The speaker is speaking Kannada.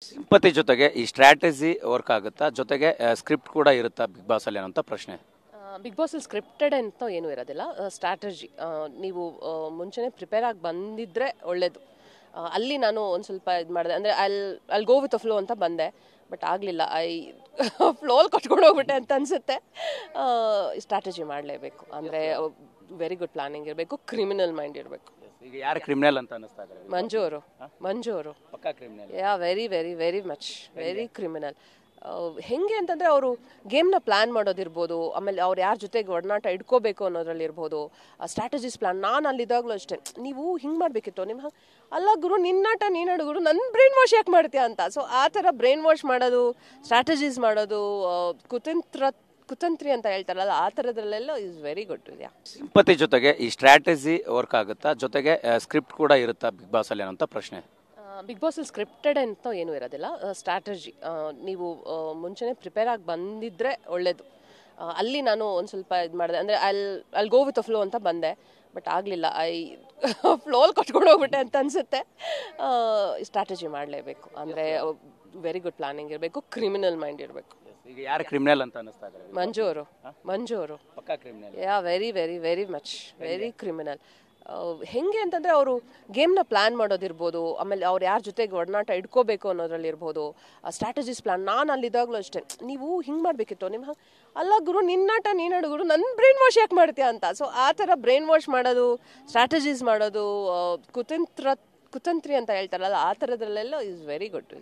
ಸಿಂಪತಿ ಜೊತೆಗೆ ಈ ಸ್ಟ್ರಾಟಜಿ ವರ್ಕ್ ಆಗುತ್ತಾ, ಜೊತೆಗೆ ಸ್ಕ್ರಿಪ್ಟ್ ಕೂಡ ಇರುತ್ತಾ ಬಿಗ್ ಬಾಸ್ ಅಲ್ಲಿ ಅನ್ನೋ ಪ್ರಶ್ನೆ. ಬಿಗ್ ಬಾಸಲ್ಲಿ ಸ್ಕ್ರಿಪ್ಟೆಡ್ ಅಂತ ಏನೂ ಇರೋದಿಲ್ಲ, ಸ್ಟ್ರಾಟಜಿ. ನೀವು ಮುಂಚೆನೇ ಪ್ರಿಪೇರ್ ಆಗಿ ಬಂದಿದ್ದರೆ ಒಳ್ಳೆಯದು. ಅಲ್ಲಿ ನಾನು ಒಂದು ಸ್ವಲ್ಪ ಇದು ಮಾಡಿದೆ, ಅಂದರೆ ಅಲ್ಲಿ ಗೋ ವಿತ್ ಅ ಫ್ಲೋ ಅಂತ ಬಂದೆ, ಬಟ್ ಆಗಲಿಲ್ಲ. ಫ್ಲೋಲ್ ಕೊಟ್ಕೊಂಡು ಹೋಗ್ಬಿಟ್ಟೆ ಅಂತ ಅನಿಸುತ್ತೆ. ಸ್ಟ್ರಾಟಜಿ ಮಾಡಲೇಬೇಕು, ಅಂದರೆ ವೆರಿ ಗುಡ್ ಪ್ಲಾನಿಂಗ್ ಇರಬೇಕು, ಕ್ರಿಮಿನಲ್ ಮೈಂಡ್ ಇರಬೇಕು. ಈಗ ಯಾರು ಕ್ರಿಮಿನಲ್ ಅಂತ ಅನಿಸ್ತಾ ಇದ್ದಾರೆ? ಮಂಜು ಅವರು ಪಕ್ಕಾ criminal. Very very very much very criminal. ಹೆಂಗೆ ಅಂತಂದರೆ ಅವರು ಗೇಮ್ನ ಪ್ಲ್ಯಾನ್ ಮಾಡೋದಿರ್ಬೋದು, ಆಮೇಲೆ ಅವ್ರು ಯಾರ ಜೊತೆಗೆ ಒಡನಾಟ ಇಟ್ಕೋಬೇಕು ಅನ್ನೋದ್ರಲ್ಲಿರ್ಬೋದು, ಸ್ಟ್ರಾಟಜಿಸ್ ಪ್ಲ್ಯಾನ್. ನಾನು ಅಲ್ಲಿದ್ದಾಗಲೂ ಅಷ್ಟೇ, ನೀವು ಹಿಂಗೆ ಮಾಡಬೇಕಿತ್ತು, ನಿಮ್ಮ ಅಲ್ಲ ಗುರು, ನಿನ್ನಾಟ ನೀನಾಡು ಗುರು, ನನ್ನ ಬ್ರೈನ್ ವಾಶ್ ಯಾಕೆ ಮಾಡ್ತೀಯಾ ಅಂತ. ಸೊ ಆ ಥರ ಬ್ರೈನ್ ವಾಶ್ ಮಾಡೋದು, ಸ್ಟ್ರಾಟಜೀಸ್ ಮಾಡೋದು, ಕುತಂತ್ರಿ ಅಂತ ಹೇಳ್ತಾರಲ್ಲ, ಆ ಥರದ್ರಲ್ಲೆಲ್ಲ ಇಸ್ ವೆರಿ ಗುಡ್. ಸಿಂಪತಿ ಜೊತೆಗೆ ಈ ಸ್ಟ್ರಾಟಜಿ ವರ್ಕ್ ಆಗುತ್ತಾ, ಜೊತೆಗೆ ಸ್ಕ್ರಿಪ್ಟ್ ಕೂಡ ಇರುತ್ತಾ ಬಿಗ್ ಬಾಸ್ ಅಲ್ಲಿ ಅನ್ನೋ ಪ್ರಶ್ನೆ. ಬಿಗ್ ಬಾಸಲ್ಲಿ ಸ್ಕ್ರಿಪ್ಟೆಡ್ ಅಂತ ಏನೂ ಇರೋದಿಲ್ಲ, ಸ್ಟ್ರಾಟಜಿ. ನೀವು ಮುಂಚೆನೇ ಪ್ರಿಪೇರ್ ಆಗಿ ಬಂದಿದ್ದರೆ ಒಳ್ಳೆಯದು. ಅಲ್ಲಿ ನಾನು ಒಂದು ಸ್ವಲ್ಪ ಇದು ಮಾಡಿದೆ, ಅಂದರೆ ಅಲ್ಲಿ ಗೋ ವಿತ್ ಅ ಫ್ಲೋ ಅಂತ ಬಂದೆ, ಬಟ್ ಆಗಲಿಲ್ಲ. ಫ್ಲೋಲ್ ಕೊಟ್ಕೊಂಡು ಹೋಗ್ಬಿಟ್ಟೆ ಅಂತ ಅನಿಸುತ್ತೆ. ಸ್ಟ್ರಾಟಜಿ ಮಾಡಲೇಬೇಕು, ಅಂದರೆ ವೆರಿ ಗುಡ್ ಪ್ಲಾನಿಂಗ್ ಇರಬೇಕು, ಕ್ರಿಮಿನಲ್ ಮೈಂಡ್ ಇರಬೇಕು. ಈಗ ಯಾರು ಕ್ರಿಮಿನಲ್ ಅಂತ ಅನಿಸ್ತಾ ಇದ್ದಾರೆ? ಮಂಜು ಅವರು ಪಕ್ಕಾ criminal. Very very very much very criminal. ಹೆಂಗೆ ಅಂತಂದರೆ ಅವರು ಗೇಮ್ನ ಪ್ಲ್ಯಾನ್ ಮಾಡೋದಿರ್ಬೋದು, ಆಮೇಲೆ ಅವ್ರು ಯಾರ ಜೊತೆಗೆ ಒಡನಾಟ ಇಟ್ಕೋಬೇಕು ಅನ್ನೋದ್ರಲ್ಲಿರ್ಬೋದು, ಸ್ಟ್ರಾಟಜಿಸ್ ಪ್ಲ್ಯಾನ್. ನಾನು ಅಲ್ಲಿದ್ದಾಗಲೂ ಅಷ್ಟೇ, ನೀವು ಹಿಂಗೆ ಮಾಡಬೇಕಿತ್ತು, ನಿಮ್ಮ ಅಲ್ಲ ಗುರು, ನಿನ್ನಾಟ ನೀನಾಡು ಗುರು, ನನ್ನ ಬ್ರೈನ್ ವಾಶ್ ಯಾಕೆ ಮಾಡ್ತೀಯಾ ಅಂತ. ಸೊ ಆ ಥರ ಬ್ರೈನ್ ವಾಶ್ ಮಾಡೋದು, ಸ್ಟ್ರಾಟಜೀಸ್ ಮಾಡೋದು, ಕುತಂತ್ರಿ ಅಂತ ಹೇಳ್ತಾರಲ್ಲ, ಆ ಥರದ್ರಲ್ಲೆಲ್ಲ ಇಸ್ ವೆರಿ ಗುಡ್.